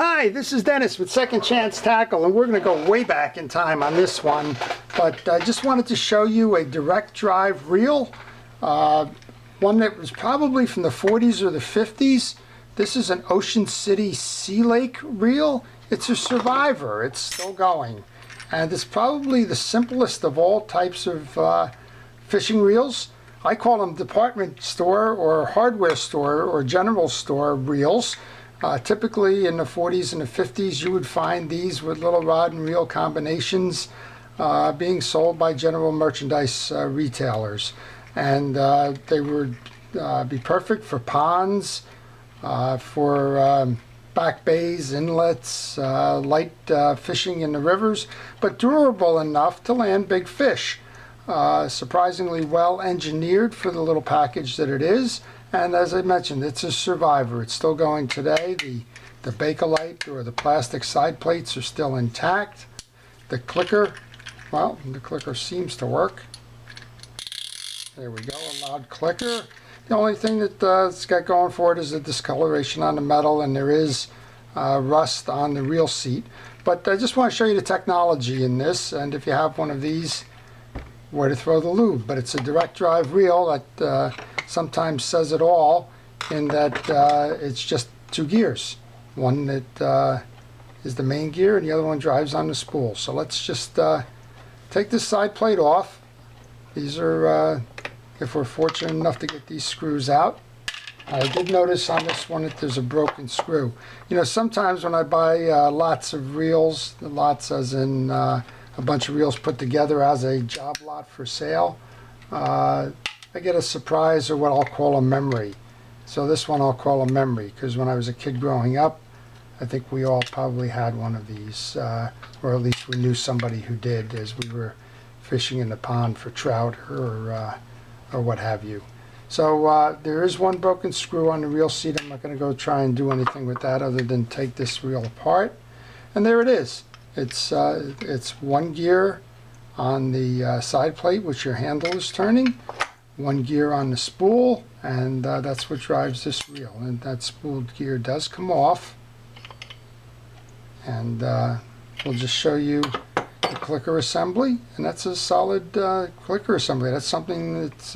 Hi, this is Dennis with Second Chance Tackle, and we're going to go way back in time on this one, but I just wanted to show you a direct drive reel, one that was probably from the 40s or the 50s. This is an Ocean City Sealake reel. It's a survivor. It's still going, and it's probably the simplest of all types of fishing reels. I call them department store or hardware store or general store reels. Typically in the 40s and the 50s you would find these with little rod and reel combinations being sold by general merchandise retailers, and they would be perfect for ponds, for back bays, inlets, light fishing in the rivers, but durable enough to land big fish. Surprisingly well engineered for the little package that it is. And as I mentioned, it's a survivor. It's still going today. The Bakelite or the plastic side plates are still intact. The clicker, well, the clicker seems to work. There we go, a loud clicker. The only thing that it's got going for it is the discoloration on the metal, and there is rust on the reel seat. But I just want to show you the technology in this, and if you have one of these, where to throw the lube. But it's a direct drive reel that sometimes says it all, in that it's just two gears. One that is the main gear and the other one drives on the spool. So let's just take this side plate off. These are, if we're fortunate enough to get these screws out. I did notice on this one that there's a broken screw. You know, sometimes when I buy lots of reels, lots as in a bunch of reels put together as a job lot for sale, I get a surprise, or what I'll call a memory. So this one I'll call a memory, because when I was a kid growing up, I think we all probably had one of these, or at least we knew somebody who did, as we were fishing in the pond for trout or what have you. So there is one broken screw on the reel seat. I'm not going to go try and do anything with that other than take this reel apart. And there it is. It's one gear on the side plate, which your handle is turning, one gear on the spool, and that's what drives this reel. And that spooled gear does come off, and we'll just show you the clicker assembly, and that's a solid clicker assembly. That's something that's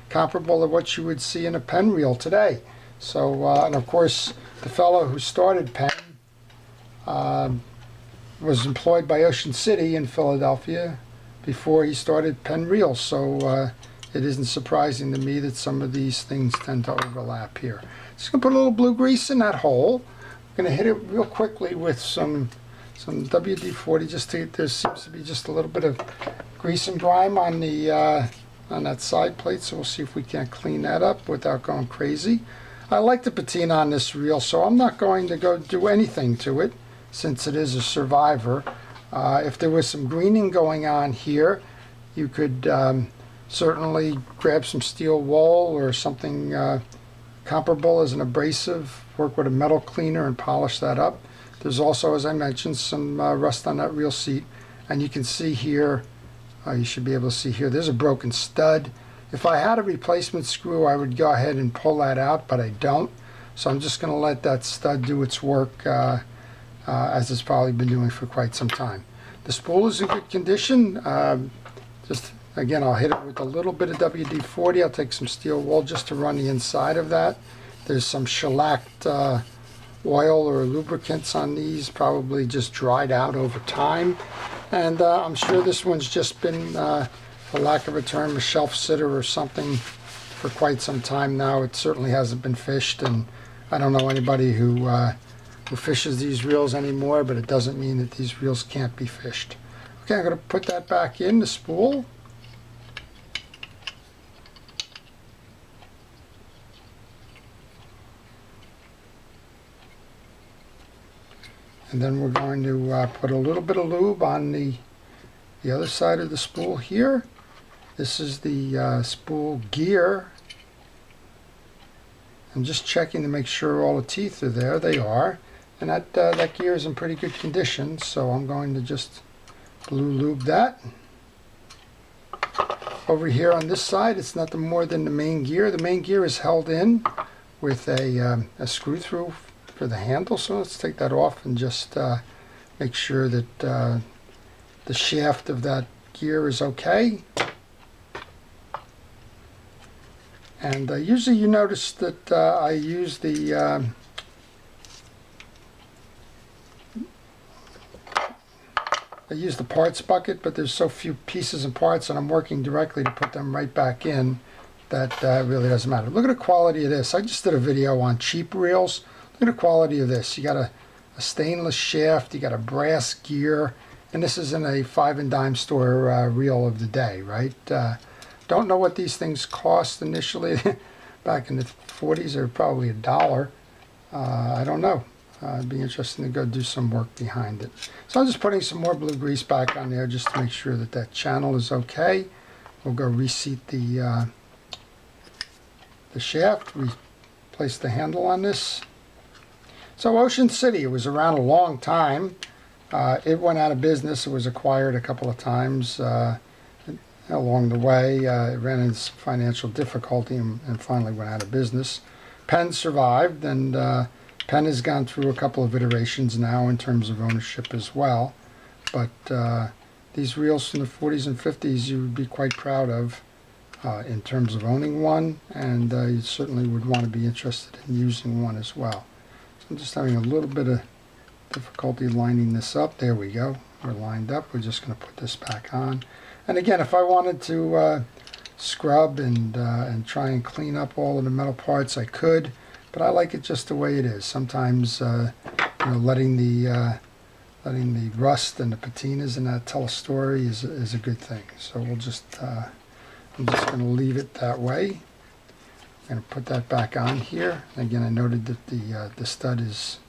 comparable to what you would see in a Penn reel today. So and of course the fellow who started Penn was employed by Ocean City in Philadelphia before he started Penn reels, so it isn't surprising to me that some of these things tend to overlap here. Just going to put a little blue grease in that hole. I'm going to hit it real quickly with some WD-40. Just to, there seems to be just a little bit of grease and grime on the on that side plate, so we'll see if we can't clean that up without going crazy. I like the patina on this reel, so I'm not going to go do anything to it, since it is a survivor. If there was some greening going on here, you could certainly grab some steel wool or something comparable as an abrasive, work with a metal cleaner and polish that up. There's also, as I mentioned, some rust on that reel seat, and you can see here, you should be able to see here, there's a broken stud. If I had a replacement screw, I would go ahead and pull that out, but I don't. So I'm just going to let that stud do its work, as it's probably been doing for quite some time. The spool is in good condition. Just again, I'll hit it with a little bit of WD-40. I'll take some steel wool just to run the inside of that. There's some shellacked oil or lubricants on these, probably just dried out over time. And I'm sure this one's just been, for lack of a term, a shelf sitter or something for quite some time now. It certainly hasn't been fished, and I don't know anybody who fishes these reels anymore, but it doesn't mean that these reels can't be fished. Okay, I'm going to put that back in the spool. And then we're going to put a little bit of lube on the other side of the spool here. This is the spool gear. I'm just checking to make sure all the teeth are there. They are. And that gear is in pretty good condition, so I'm going to just blue lube that. Over here on this side, it's nothing more than the main gear. The main gear is held in with a screw-through for the handle. So let's take that off and just make sure that the shaft of that gear is okay. And usually you notice that I use the parts bucket, but there's so few pieces and parts, and I'm working directly to put them right back in, that really doesn't matter. Look at the quality of this. I just did a video on cheap reels. Look at the quality of this. You got a stainless shaft, you got a brass gear, and this is in a 5 and dime store reel of the day, right? Don't know what these things cost initially. Back in the 40s, they were probably $1. I don't know. It'd be interesting to go do some work behind it. So I'm just putting some more blue grease back on there just to make sure that that channel is okay. We'll go reseat the shaft, replace the handle on this. So Ocean City, it was around a long time. It went out of business. It was acquired a couple of times along the way. It ran into financial difficulty and finally went out of business. Penn survived, and Penn has gone through a couple of iterations now in terms of ownership as well. But these reels from the 40s and 50s you would be quite proud of in terms of owning one, and you certainly would want to be interested in using one as well. So I'm just having a little bit of difficulty lining this up. There we go. We're lined up. We're just going to put this back on. And again, if I wanted to scrub and try and clean up all of the metal parts, I could, but I like it just the way it is. Sometimes you know, letting the rust and the patinas and that tell a story is a good thing. So we'll just I'm just going to leave it that way. I'm going to put that back on here. And again, I noted that the stud is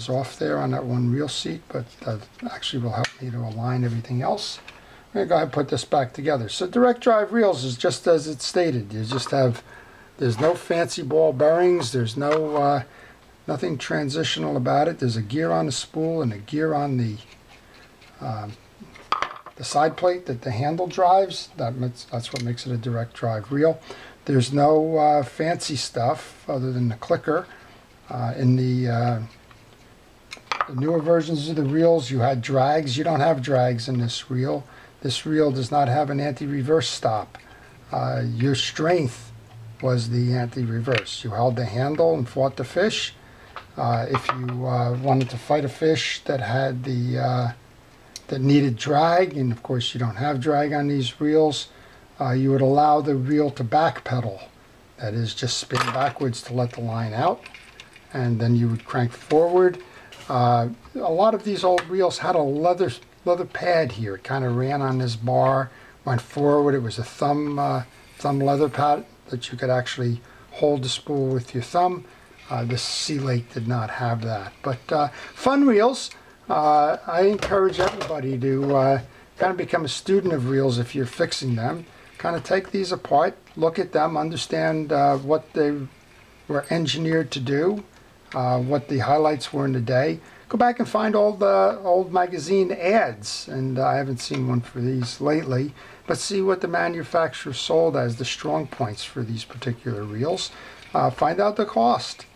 off there on that one reel seat, but that actually will help me to align everything else. I'm going to go ahead and put this back together. So direct drive reels is just as it's stated. You just have, there's no fancy ball bearings, there's no nothing transitional about it. There's a gear on the spool and a gear on the side plate that the handle drives. That's what makes it a direct drive reel. There's no fancy stuff other than the clicker. In the newer versions of the reels, you had drags. You don't have drags in this reel. This reel does not have an anti-reverse stop. Your strength was the anti-reverse. You held the handle and fought the fish. If you wanted to fight a fish that had that needed drag, and of course you don't have drag on these reels, you would allow the reel to backpedal. That is, just spin backwards to let the line out, and then you would crank forward. A lot of these old reels had a leather pad here. It kind of ran on this bar, went forward. It was a thumb leather pad that you could actually hold the spool with your thumb. This Sealake did not have that. But fun reels. I encourage everybody to kind of become a student of reels if you're fixing them. Kind of take these apart, look at them, understand what they were engineered to do, what the highlights were in the day. Go back and find all the old magazine ads, and I haven't seen one for these lately, but see what the manufacturer sold as the strong points for these particular reels. Find out the cost,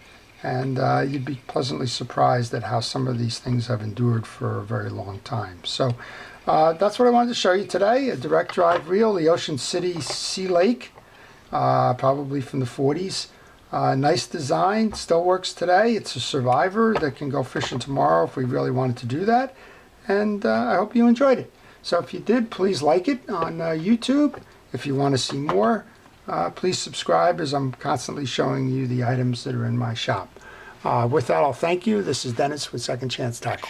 and you'd be pleasantly surprised at how some of these things have endured for a very long time. So that's what I wanted to show you today, a direct drive reel, the Ocean City Sealake, probably from the 40s. Nice design, still works today. It's a survivor that can go fishing tomorrow if we really wanted to do that. And I hope you enjoyed it. So if you did, please like it on YouTube. If you want to see more, please subscribe, as I'm constantly showing you the items that are in my shop. With that, I'll thank you. This is Dennis with Second Chance Tackle.